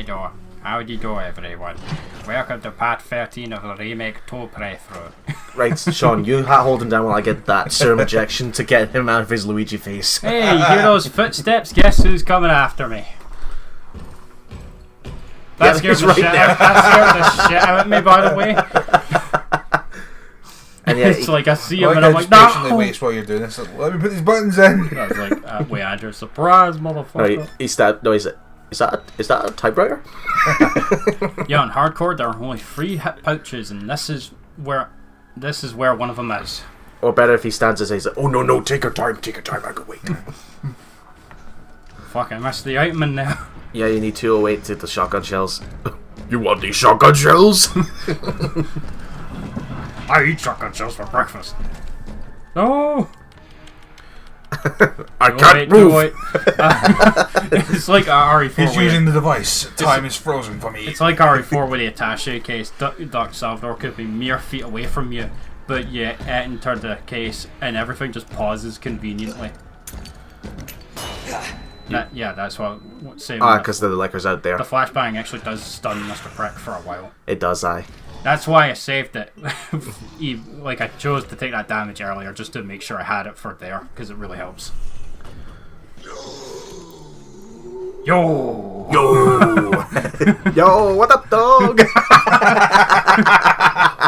Hello, howdy do everyone. Welcome to part 13 of the remake 2 playthrough. Right, Sean, you hold him down while I get that serum injection to get him out of his Luigi face. Hey, you hear those footsteps? Guess who's coming after me? That scared the shit out of me, by the way. And yeah, it's like I see him and I'm like, patiently waits while you're doing this. Like, let me put these buttons in. I was like, wait, Andrew, surprise, motherfucker. Right, is that a typewriter? Yeah, on hardcore there are only 3 hit pouches, and this is where one of them is. Or better if he stands and says, "Oh no, take your time, I can wait." Fuck, I missed the item in there. Yeah, you need 208 to the shotgun shells. You want these shotgun shells? I eat shotgun shells for breakfast. No! I can't move! It's like RE4. He's using the device. Time is frozen for me. It's like RE4 with the attaché case. Doc Salvador could be mere feet away from you, but you enter the case and everything just pauses conveniently. That's what same. Because the liquor's out there. The flashbang actually does stun Mr. Prick for a while. It does, aye. That's why I saved it. Like, I chose to take that damage earlier just to make sure I had it for there, because it really helps. Yo! Yo, what up, dog?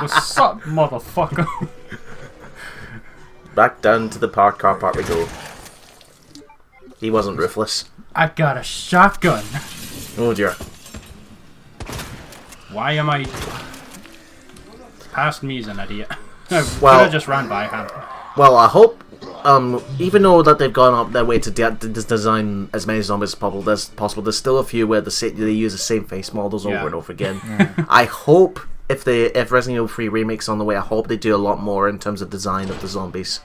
What's up, motherfucker? Back down to the car park we go. He wasn't ruthless. I got a shotgun. Oh dear. Why am I... Past me's an idiot. I could Well, have just ran by him. Well, I hope, even though that they've gone up their way to design as many zombies as possible, there's still a few where they use the same face models over and over again. I hope if Resident Evil 3 Remake's on the way, I hope they do a lot more in terms of design of the zombies.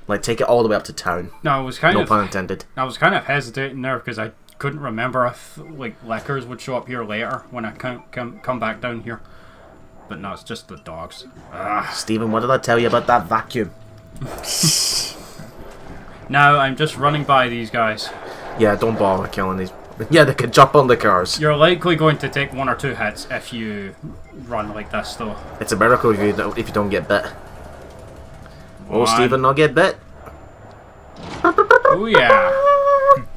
Like, take it all the way up to town. No, I was kind no of... pun intended. I was kind of hesitating there because I couldn't remember if, like, Lickers would show up here later when I come back down here. But no, it's just the dogs. Stephen, what did I tell you about that vacuum? Now I'm just running by these guys. Yeah, don't bother killing these. Yeah, they can jump on the cars. You're likely going to take 1 or 2 hits if you run like this, though. It's a miracle if you don't get bit. Oh, Stephen, not get bit. Oh yeah,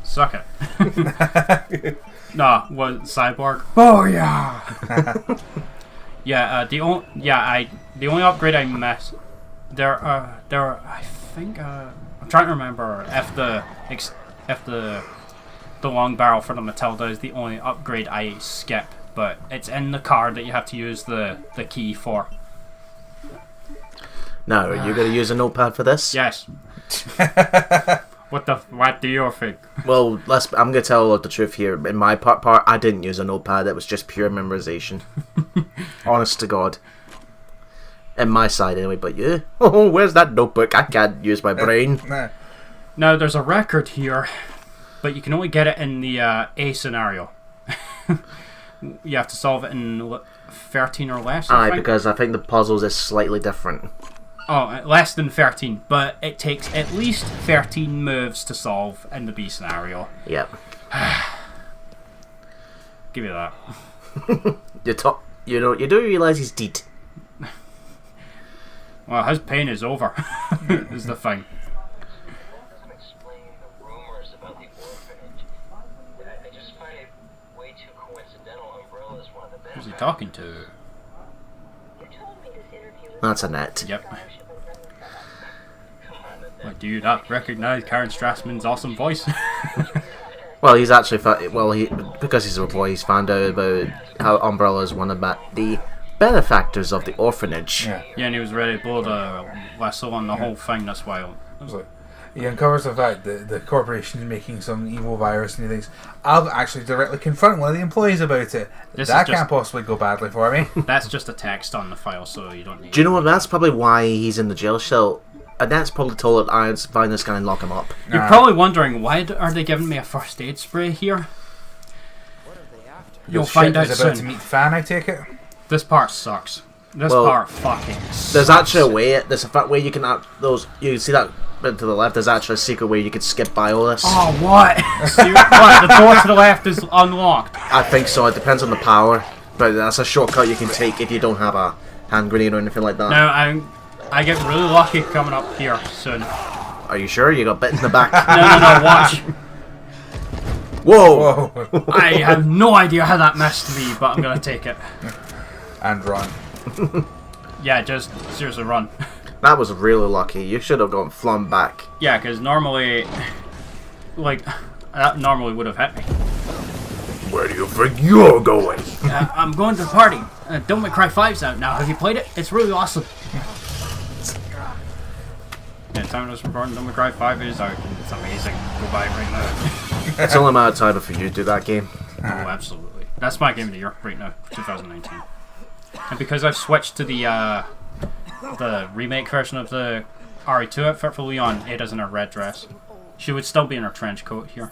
suck it. Nah, what Cyborg? Oh yeah. Yeah, the only upgrade I missed. I think I'm trying to remember if the long barrel for the Matilda is the only upgrade I skip, but it's in the card that you have to use the key for. Now, are you going to use a notepad for this? Yes. What do you think? Well, I'm going to tell the truth here. In my part, I didn't use a notepad. It was just pure memorization. Honest to God. In my side, anyway. But you? Oh, where's that notebook? I can't use my brain. Now, there's a record here, but you can only get it in the A scenario. You have to solve it in 13 or less, I think. Because I think the puzzles is slightly different. Oh, less than 13, but it takes at least 13 moves to solve in the B scenario. Yep. Give you that. You do realise he's dead. Well, his pain is over, is the thing. Who's he talking to? That's Annette. Yep. Well, do you not recognise Karen Strassman's awesome voice? Well, he's actually because he's a boy, he's found out about how Umbrella is one of the benefactors of the orphanage. Yeah, and he was ready to blow the whistle on the whole thing. That's why. He uncovers the fact that the corporation is making some evil virus, and he thinks, I'll actually directly confront one of the employees about it. That can't possibly go badly for me. That's just a text on the file, so you don't need... Do you know what? That's probably why he's in the jail cell. And that's probably told that I find this guy and lock him up. You're probably wondering, why are they giving me a first aid spray here? You'll find out soon. About to meet Fan, I take it? This part sucks. This part fucking There's sucks. actually a way. There's a way you can those. You can see that bit to the left. There's actually a secret way you can skip by all this. Oh, what? What? The door to the left is unlocked. I think so. It depends on the power, but that's a shortcut you can take if you don't have a hand grenade or anything like that. No, I get really lucky coming up here soon. Are you sure? You got bit in the back. No, watch. Whoa! Whoa. I have no idea how that missed me, but I'm gonna take it. And run. Yeah, just seriously run. That was really lucky. You should have gone flung back. Yeah, because normally, like, that normally would have hit me. Where do you think you're going? I'm going to the party. Don't Make Cry 5's out now. Have you played it? It's really awesome. Yeah, time it was recording. Don't Make Cry 5 is out. It's amazing. Go buy it right now. It's only a matter of time for you to do that game. Oh, absolutely. That's my game of the year right now, 2019. And because I've switched to the remake version of the RE2 outfit for Leon, Ada's in her red dress. She would still be in her trench coat here.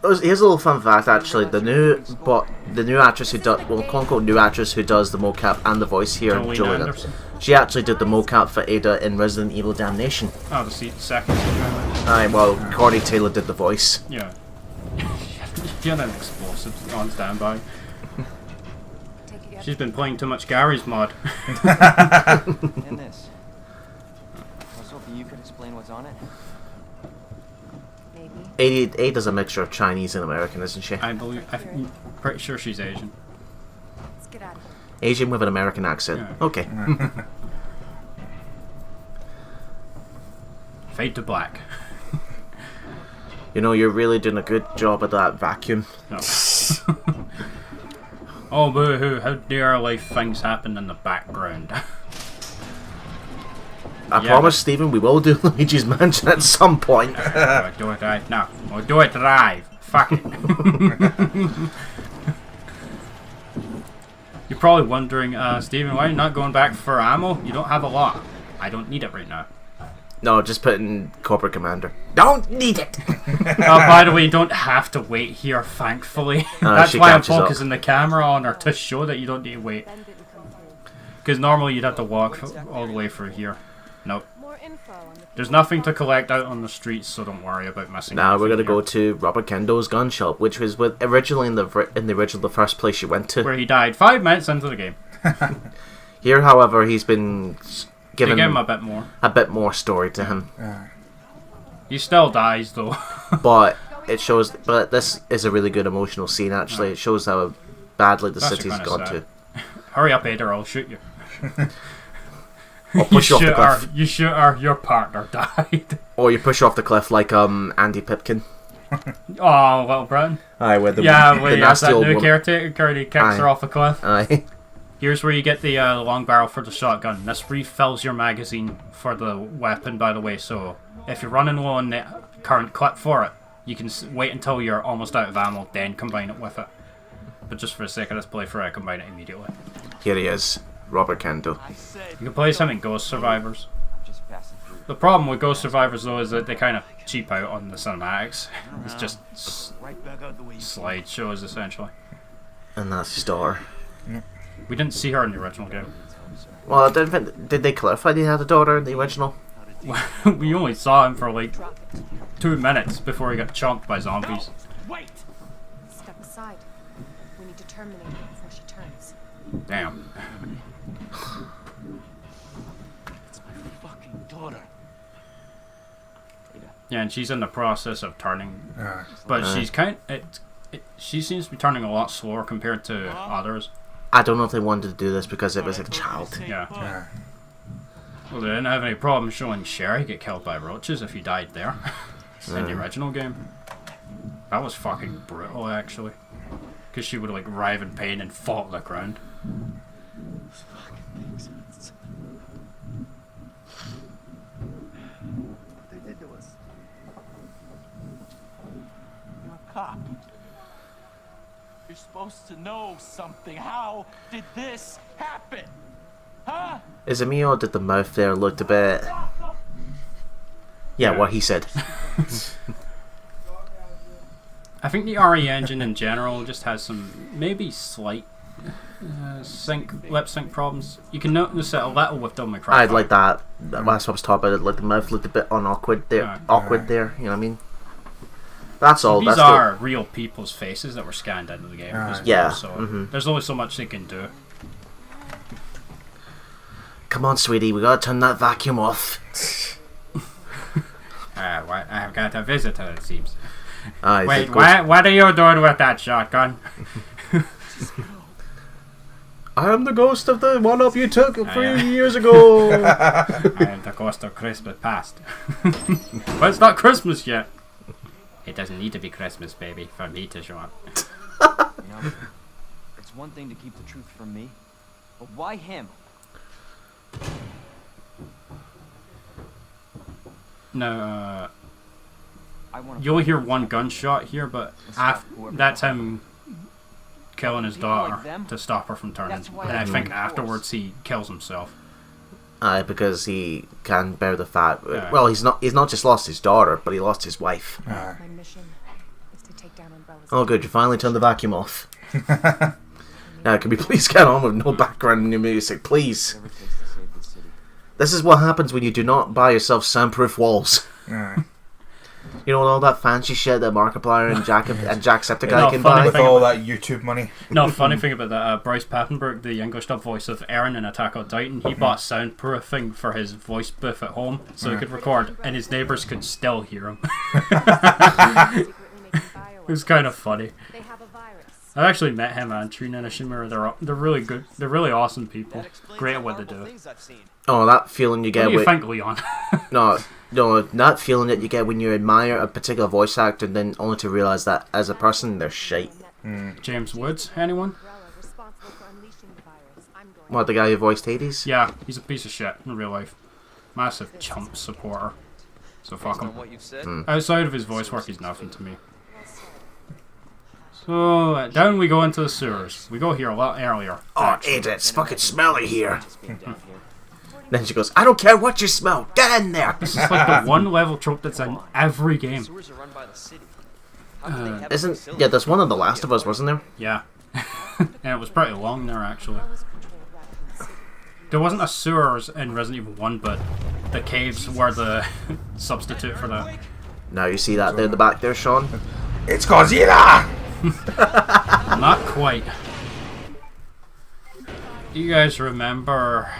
Here's a little fun fact, actually. The new actress who does, well, quote unquote new actress who does the mocap and the voice here, Jolene Anderson. she actually did the mocap for Ada in Resident Evil Damnation. Oh, the second season. Well, Cordy Taylor did the voice. Yeah. She had an explosive on standby. She's been playing too much Gary's mod. And this. I was hoping you could explain what's on it. Maybe. Ada's a mixture of Chinese and American, isn't she? I'm pretty sure she's Asian. Let's get out of here. Asian with an American accent. Yeah. Okay. Fade to black. You know, you're really doing a good job of that vacuum. No. Oh, boo-hoo, how dare life things happen in the background. I promise, Stephen, we will do Luigi's Mansion at some point. Do it right now. We'll do it live. Fuck it. You're probably wondering, Stephen, why are you not going back for ammo? You don't have a lot. I don't need it right now. No, just put in Corporate Commander. Don't need it! By the way, you don't have to wait here, thankfully. That's she why I'm catches up. focusing the camera on her, to show that you don't need to wait. Ben didn't come through. Because normally you'd have to walk all the way through here. Nope. More info on the There's nothing to collect out on the streets, so don't worry about missing Now we're anything gonna here. go to Robert Kendo's gun shop, which was originally in the original the first place you went to. Where he died 5 minutes into the game. Here, however, he's been They given give him a bit more. story to him. He still dies though. But it shows. But this is a really good emotional scene. Actually, it shows how badly the That's city's kinda gone sad. Hurry up, Ada, or I'll shoot you. to. Or push you off the cliff. You shoot her, your partner died. Or you push off the cliff like Andy Pipkin. Oh, Little Britain. Aye, with the Yeah, where the he has nasty that old new woman. caretaker and he kicks her Aye. off the cliff. Aye. Here's where you get the long barrel for the shotgun. This refills your magazine for the weapon, by the way, so if you're running low on the current clip for it, you can wait until you're almost out of ammo, then combine it with it. But just for the sake of this playthrough, I combine it immediately. Here he is, Robert Kendo. You can play as him in Ghost Survivors. I'm just passing through. The problem with Ghost Survivors, though, is that they kind of cheap out on the cinematics. It's just Right back out the way you slideshows, essentially. And that's his daughter. We didn't see her in the original game. Well, I don't think, did they clarify they had a daughter in the original? We only saw him for like 2 minutes before he got chomped by zombies. Wait! step aside. We need to terminate her before she turns. Damn. It's my fucking daughter. Yeah, and she's in the process of turning, but she's she seems to be turning a lot slower compared to others. I don't know if they wanted to do this because it was a child. Yeah. Well, they didn't have any problem showing Sherry get killed by roaches if he died there in the original game. That was fucking brutal, actually, because she would like writhe in pain and fall to the ground. They did to us. You're a cop. You're supposed to know something. How did this happen? Huh? Is it me or did the mouth there look a bit... Yeah, what he said. I think the RE engine in general just has some maybe slight lip sync problems. You can notice it a little with Devil May Cry. I'd like that. That's what I was talking about. Like the mouth looked a bit unawkward there. Awkward there. You know what I mean? That's all. These are real people's faces that were scanned into the game. Yeah. So there's only so much they can do. Come on, sweetie. We gotta turn that vacuum off. I've got a visitor, it seems. Wait, what are you doing with that shotgun? I am the ghost of the one-up you took a few years ago. I am the ghost of Christmas past. But it's not Christmas yet. It doesn't need to be Christmas, baby, for me to show up. You know, it's one thing to keep the truth from me, but why him? No, you only hear one gunshot here, but that's him killing his daughter to stop her from turning. And I think afterwards he kills himself. Because he can't bear the fact. Well, he's not just lost his daughter, but he lost his wife. My mission is to take down Umbrella's. Oh, good! You finally turned the vacuum off. Now, can we please get on with no background new music, please? This is what happens when you do not buy yourself soundproof walls. You know all that fancy shit that Markiplier and Jacksepticeye can buy with all that YouTube money. No, funny thing about that, Bryce Papenburg, the English dub voice of Eren in Attack on Titan, he bought soundproofing for his voice booth at home so he could record, and his neighbours could still hear him. It was kind of funny. They have a virus. I actually met him and Trina and Ishimura. They're really good. They're really awesome people. Great at what they do. Oh, that feeling you get. What do you think, Leon? No, that feeling that you get when you admire a particular voice actor, and then only to realise that as a person they're shite. James Woods, anyone? What, the guy who voiced Hades? Yeah, he's a piece of shit in real life. Massive chump supporter. So fuck him. Outside of his voice work, he's nothing to me. So, down we go into the sewers. We go here a lot earlier. Oh, Ada, it's fucking smelly here. Then she goes, I don't care what you smell, get in there! This is like the one level trope that's in every game. There's one on The Last of Us, wasn't there? Yeah. And it was pretty long there, actually. There wasn't a sewers in Resident Evil 1, but the caves were the substitute for that. Now you see that there in the back there, Sean? It's Godzilla! Not quite. Do you guys remember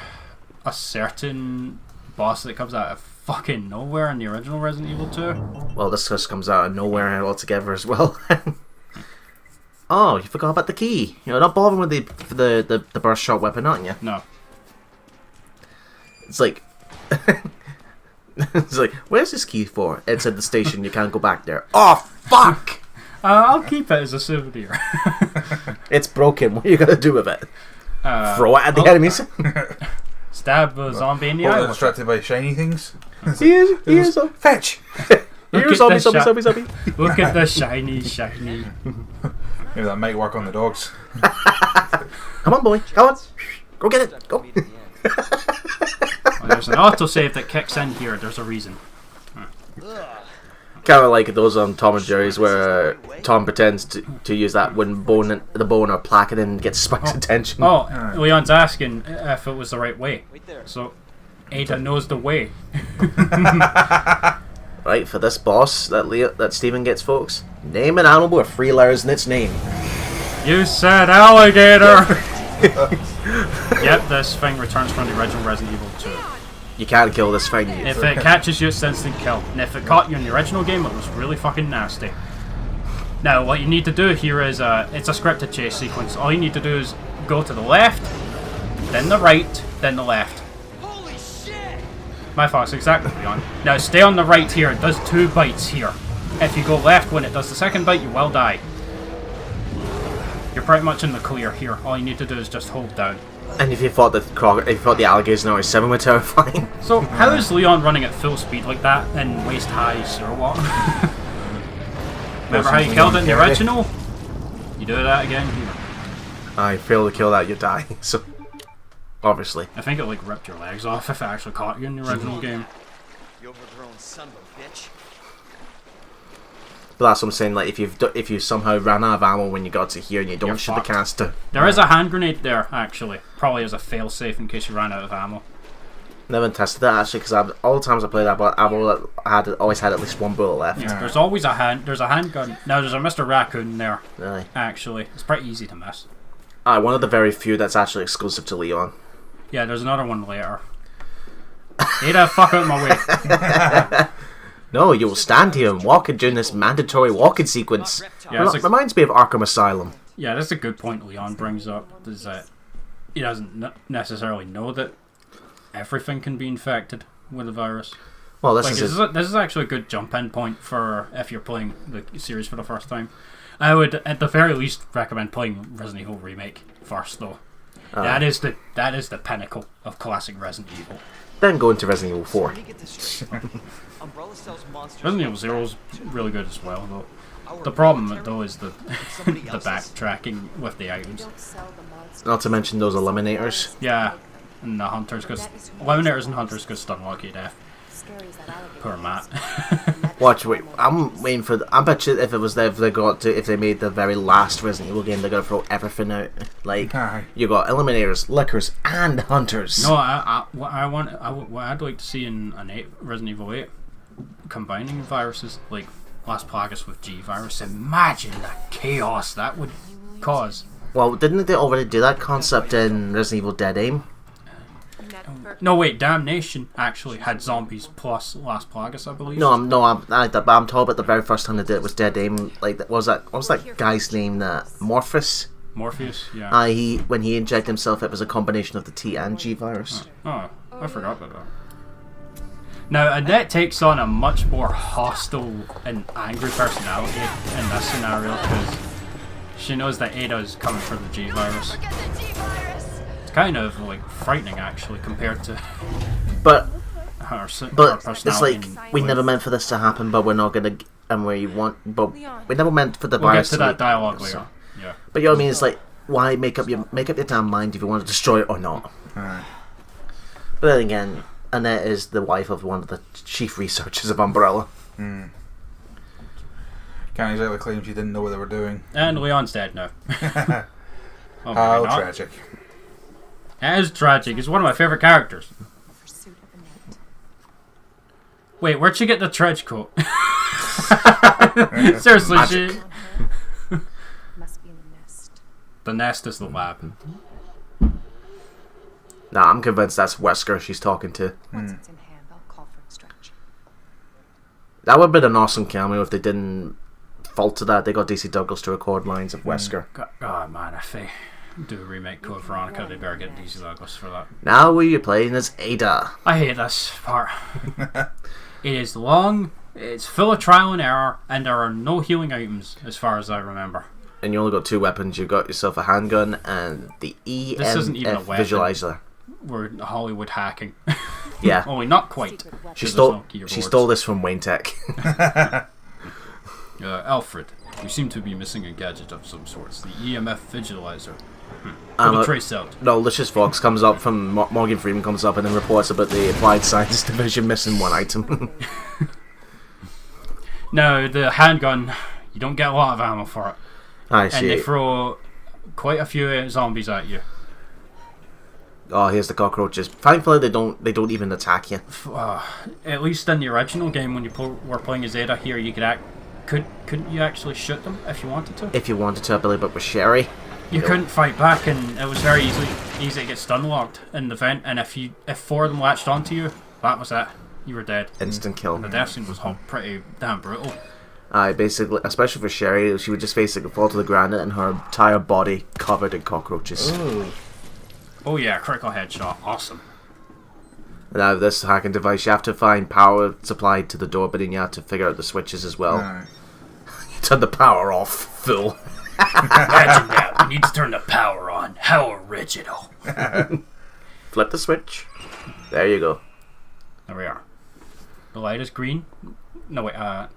a certain boss that comes out of fucking nowhere in the original Resident Evil 2? Well, this just comes out of nowhere altogether as well. Oh, you forgot about the key. You're not bothering with the burst shot weapon, aren't you? No. It's like... It's like, where's this key for? It's at the station, you can't go back there. Oh, fuck! I'll keep it as a souvenir. It's broken, what are you gonna do with it? Throw it at the enemies? Stab a zombie in the eye. Distracted by shiny things. Here's a fetch! Here's zombie. Look at the shiny. Maybe that might work on the dogs. Come on, boy. Come on. Go get it. Go. Well, there's an autosave that kicks in here. There's a reason. Kind of like those on Tom and Jerry's where Tom pretends to use that when the bone or plaque and then gets Spike's attention. Oh, Leon's asking if it was the right way. So, Ada knows the way. Right, for this boss that Steven gets, folks, name an animal with 3 letters in its name. You said alligator! Yep, this thing returns from the original Resident Evil 2. You can't kill this thing. If it catches you, it's instant kill. And if it caught you in the original game, it was really fucking nasty. Now, what you need to do here is, it's a scripted chase sequence. All you need to do is go to the left, then the right, then the left. Holy shit! My thoughts, exactly, Leon. Now, stay on the right here. It does 2 bites here. If you go left when it does the second bite, you will die. You're pretty much in the clear here. All you need to do is just hold down. And if you thought the alligators in RE7 were terrifying. So, how is Leon running at full speed like that in waist-high sewer water? Remember how you killed it in the original? You do that again here. I fail to kill that, you die. So, obviously. I think it like ripped your legs off if it actually caught you in the original game. You overgrown son of a bitch. But that's what I'm saying. Like if you somehow ran out of ammo when you got to here and you don't You're shoot the fucked. canister. There is a hand grenade there, actually. Probably as a failsafe in case you ran out of ammo. Never tested that actually, because all the times I played that, but I've always had at least one bullet left. Yeah, there's always there's a handgun. Now there's a Mr. Raccoon there. Really? Actually, it's pretty easy to miss. One of the very few that's actually exclusive to Leon. Yeah, there's another one later. Ada, fuck out my way. No, you will stand here and walk during this mandatory walking sequence. Yeah, Reminds me of Arkham Asylum. Yeah, that's a good point Leon brings up. Is that he doesn't necessarily know that everything can be infected with the virus. Well, This is actually a good jump-in point for if you're playing the series for the first time. I would, at the very least, recommend playing Resident Evil Remake first, though. That is the pinnacle of classic Resident Evil. Then go into Resident Evil 4. Resident Evil 0 is really good as well, though. The problem, though, is the backtracking with the items. Not to mention those eliminators. Yeah, and the hunters, because eliminators and hunters could stun lock you to death. Poor Matt. Wait, I'm waiting for. I bet you if they made the very last Resident Evil game, they're gonna throw everything out. Like you got eliminators, lickers, and hunters. No, what I'd like to see in Resident Evil 8, combining viruses like Las Plagas with G virus. Imagine the chaos that would cause. Well, didn't they already do that concept in Resident Evil Dead Aim? No, wait, Damnation actually had zombies plus Las Plagas, I believe. I'm talking about the very first time they did it was Dead Aim. Like, what was that guy's name? Morpheus. Morpheus, yeah. When he injected himself, it was a combination of the T and G virus. Oh, I forgot about that. Now, Annette takes on a much more hostile and angry personality in this scenario because she knows that Ada is coming for the G virus. It's kind of like frightening, actually, compared to but her personality. It's like we never meant for this to happen, but we're not gonna, and where you want, but we never meant for the we'll virus get to that leak, dialogue so. later. Yeah. But you know what I mean? It's like, why make up your damn mind if you want to destroy it or not? Alright. But then again, Annette is the wife of one of the chief researchers of Umbrella. Can't exactly claim she didn't know what they were doing. And Leon's dead now. Oh, How not. tragic. It is tragic. He's one of my favourite characters. Wait, where'd she get the trench coat? Seriously, she... Must be in the nest. The nest is the lab. Nah, I'm convinced that's Wesker she's talking to. Once it's in hand, I'll call for extraction. That would have been an awesome cameo if they didn't falter that. They got DC Douglas to record lines of Wesker. Oh man, if they do a remake Code Veronica, they better get DC Douglas for that. Now we're playing as Ada. I hate this part. It is long, it's full of trial and error, and there are no healing items as far as I remember. And you only got 2 weapons. You got yourself a handgun and the This isn't even a EMF weapon. visualizer. We're Hollywood hacking. Yeah. Only not quite. She 'cause stole. there's no keyboards. She stole this from Wayne Tech. Alfred, you seem to be missing a gadget of some sorts. The EMF visualizer. Put a trace out. No, Lucius Fox comes up from Morgan Freeman comes up and then reports about the Applied Science Division missing 1 item. Now the handgun, you don't get a lot of ammo for it, I and see. they throw quite a few zombies at you. Oh, here's the cockroaches. Thankfully, they don't even attack you. At least in the original game, when you were playing as Ada here, you couldn't you actually shoot them if you wanted to? If you wanted to, I believe, but with Sherry, You couldn't fight back, and it was very easy to get stun locked in the vent. And if 4 of them latched onto you, that was it. You were dead. instant kill. And the death scene was pretty damn brutal. Basically, especially for Sherry, she would just basically fall to the ground and her entire body covered in cockroaches. Ooh. Oh yeah, critical headshot, awesome. Now, this hacking device, you have to find power supplied to the door, but then you have to figure out the switches as well. Alright. You turn the power off, full. Imagine that. We need to turn the power on. How original. Flip the switch. There you go. There we are. The light is green. No wait. I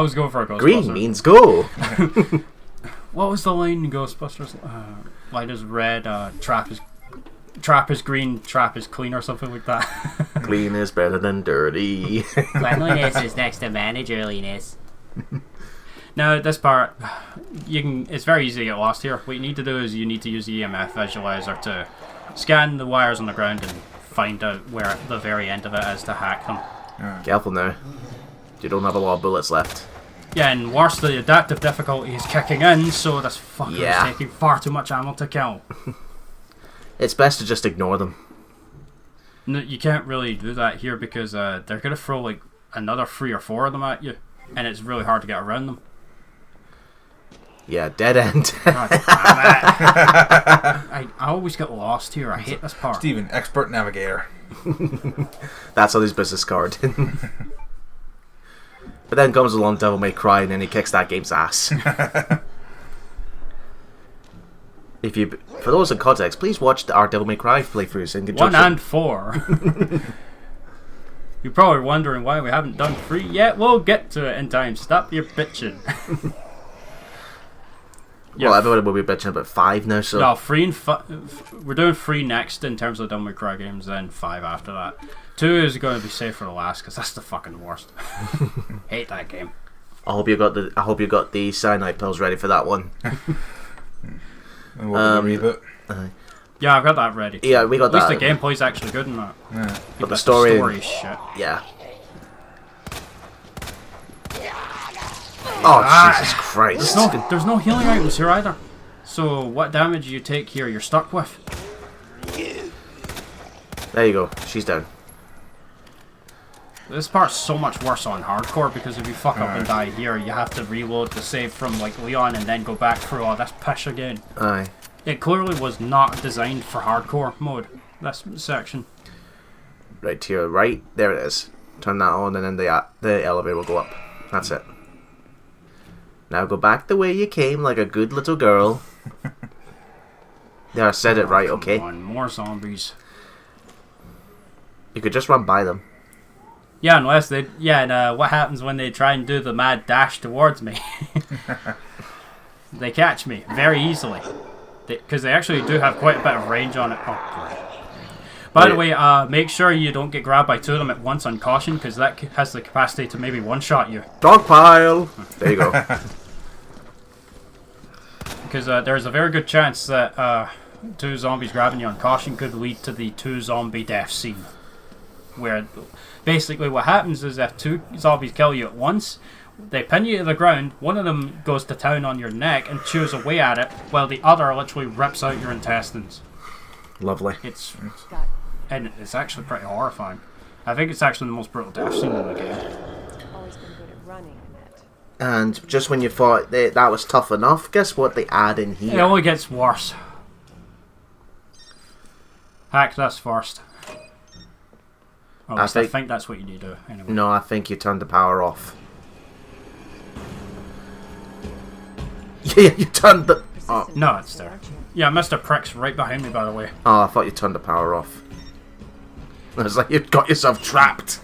was going for a Ghostbusters. Green means go. What was the line in Ghostbusters? Light is red. Trap is green. Trap is clean, or something like that. Clean is better than dirty. Cleanliness is next to managerliness. Now this part, it's very easy to get lost here. What you need to do is you need to use the EMF visualizer to scan the wires on the ground and find out where the very end of it is to hack them. Careful now. You don't have a lot of bullets left. Yeah, and worse, the adaptive difficulty is kicking in, so this fucker is taking far too much ammo to kill. It's best to just ignore them. No, you can't really do that here because they're going to throw like another 3 or 4 of them at you, and it's really hard to get around them. Yeah, dead end. God damn it. I always get lost here. I hate this part. Steven, expert navigator. That's on his business card. But then comes along Devil May Cry and then he kicks that game's ass. For those in context, please watch our Devil May Cry playthroughs in conjunction. 1 and 4. You're probably wondering why we haven't done 3 yet. We'll get to it in time. Stop your bitching. Well, everybody will be bitching about 5 now, so... No, 3 and we're doing 3 next in terms of Devil May Cry games, then 5 after that. 2 is going to be safe for the last, because that's the fucking worst. Hate that game. I hope you got the cyanide pills ready for that one. And we'll reboot. Yeah, I've got that ready. Yeah, we got that. At least the gameplay's actually good in that. Yeah. But the story is shit. Yeah. Oh, Jesus Christ. There's no healing items here either. So what damage you take here, you're stuck with. There you go. She's down. This part's so much worse on hardcore because if you fuck up and die here, you have to reload the save from like Leon and then go back through all this pish again. Aye. It clearly was not designed for hardcore mode, this section. Right to your right. There it is. Turn that on and then the elevator will go up. That's it. Now go back the way you came like a good little girl. There, I said it right, okay? Come on, more zombies. You could just run by them. Yeah, unless they... Yeah, and what happens when they try and do the mad dash towards me? They catch me very easily. Because they actually do have quite a bit of range on it. Oh, by the way, make sure you don't get grabbed by 2 of them at once on caution, because that has the capacity to maybe one-shot you. Dogpile! There you go. Because there's a very good chance that 2 zombies grabbing you on caution could lead to the 2 zombie death scene. Where basically what happens is if 2 zombies kill you at once, they pin you to the ground, one of them goes to town on your neck and chews away at it, while the other literally rips out your intestines. Lovely. It's actually pretty horrifying. I think it's actually the most brutal death scene in the game. Always been good at running, Annette. And just when you thought that was tough enough, guess what they add in here? It only gets worse. Hack this first. Or at least I think that's what you need to do. Anyway. No, I think you turned the power off. Yeah, you turned the... Oh. No, it's there. Yeah, Mr. Prick's right behind me, by the way. Oh, I thought you turned the power off. I was like, you've got yourself trapped.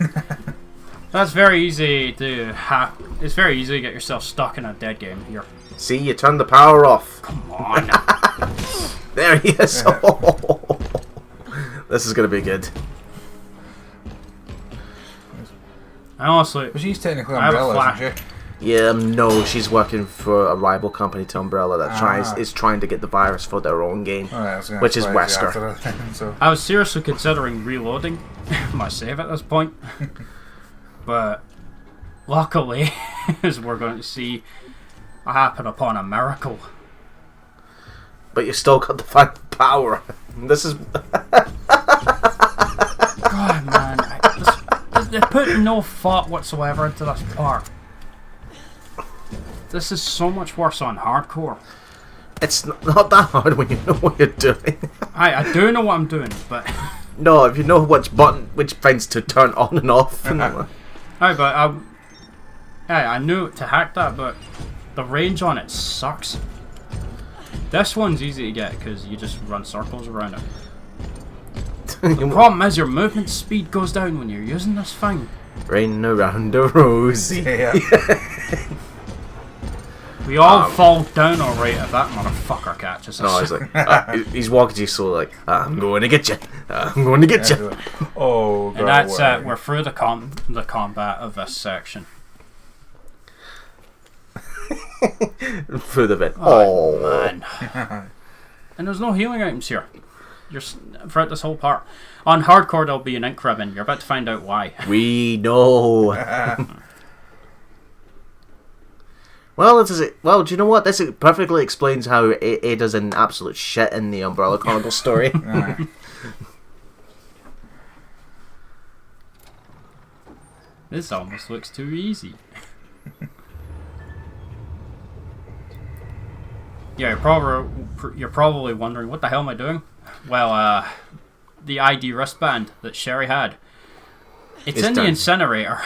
That's very easy to hack. It's very easy to get yourself stuck in a dead game here. See, you turned the power off. Come on. There he is. Oh. This is going to be good. I honestly... But she's technically Umbrella, isn't she? Yeah, no, she's working for a rival company to Umbrella that is trying to get the virus for their own game, which is Wesker. So. I was seriously considering reloading my save at this point, but luckily, as we're going to see, I happen upon a miracle. But you still got the final power. This is... God, man. They put no thought whatsoever into this part. This is so much worse on hardcore. It's not that hard when you know what you're doing. I do know what I'm doing, but... No, if you know which things to turn on and off. I knew to hack that, but the range on it sucks. This one's easy to get because you just run circles around it. The problem is your movement speed goes down when you're using this thing. Rain around the rosy. Yeah. We all fall down alright if that motherfucker catches us. No, he's like, he's walking to you slowly like, I'm going to get you. I'm going to get you. Oh, God. And that's it. We're through the combat of this section. Through the vent. Oh, man. And there's no healing items here. Throughout this whole part. On hardcore, there'll be an ink ribbon. You're about to find out why. We know. Well, do you know what? This perfectly explains how Ada's an absolute shit in the Umbrella Chronicles story. This almost looks too easy. Yeah, you're probably wondering, what the hell am I doing? Well, the ID wristband that Sherry had. It's in the incinerator.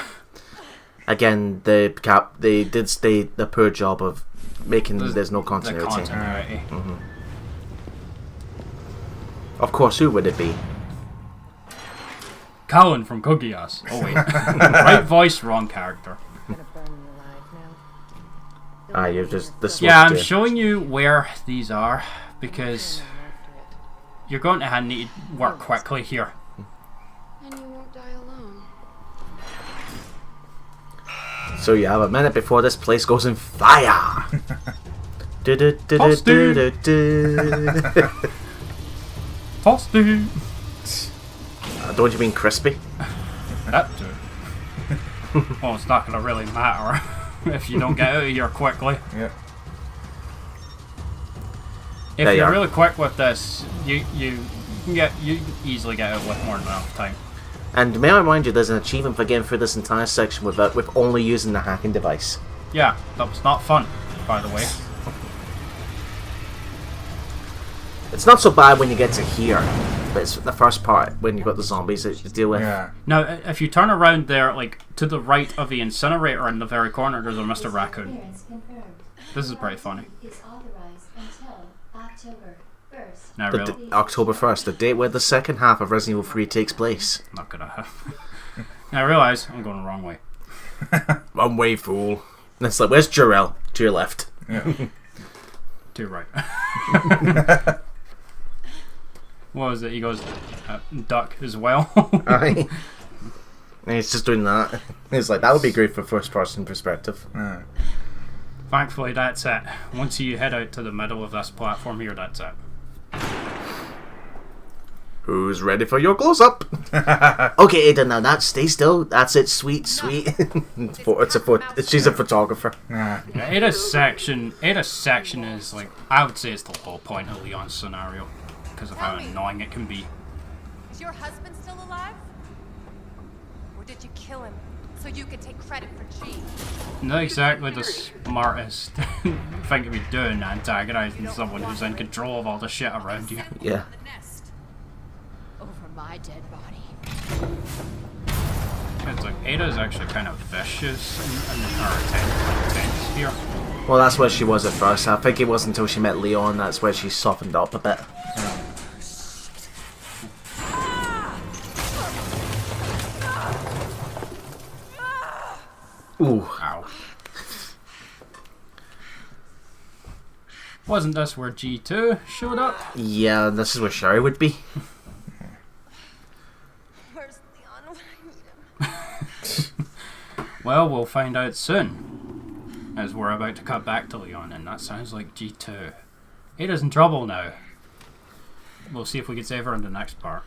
Again, they did the poor job of making there's no continuity. Mm-hmm. Of course, who would it be? Colin from Cookie-Ass. Oh wait, right voice, wrong character. You're just this. Yeah, I'm showing you where these are because you're going to need to work quickly here. And you won't die alone. So you have a minute before this place goes in fire. Toasty. Don't you mean crispy? That too. Well, it's not going to really matter if you don't get out of here quickly. Yeah. If you're really quick with this, you can easily get out with more than enough time. And may I remind you, there's an achievement for getting through this entire section with only using the hacking device. Yeah, that was not fun, by the way. It's not so bad when you get to here, but it's the first part when you've got the zombies that you deal with. Yeah. Now, if you turn around there, like to the right of the incinerator in the very corner, there's a Mr. Raccoon. This is pretty funny. Not really. October 1st, the date where the second half of Resident Evil 3 takes place. Not gonna have. Now I realise I'm going the wrong way. Wrong way, fool. And it's like, where's Jarell? To your left. Yeah. To your right. What was it? He goes, duck as well. Aye. And he's just doing that. He's like, that would be great for first person perspective. Thankfully, that's it. Once you head out to the middle of this platform here, that's it. Who's ready for your close-up? Okay, Ada, now stay still. That's it, sweet. She's a photographer. Yeah, Ada's section is like, I would say it's the low point of Leon's scenario because of how annoying it can be. Is your husband still alive? Or did you kill him so you could take credit for G? Not exactly the smartest thing to be doing, antagonizing someone who's in control of all the shit around you. Yeah. Over my dead body. It's like, Ada's actually kind of vicious in her attempts here. Well, that's what she was at first. I think it wasn't until she met Leon that's where she softened up a bit. Ooh. Ow. Wasn't this where G2 showed up? Yeah, this is where Sherry would be. Where's Leon when I need him? Well, we'll find out soon, as we're about to cut back to Leon, and that sounds like G2. Ada's in trouble now. We'll see if we can save her in the next part.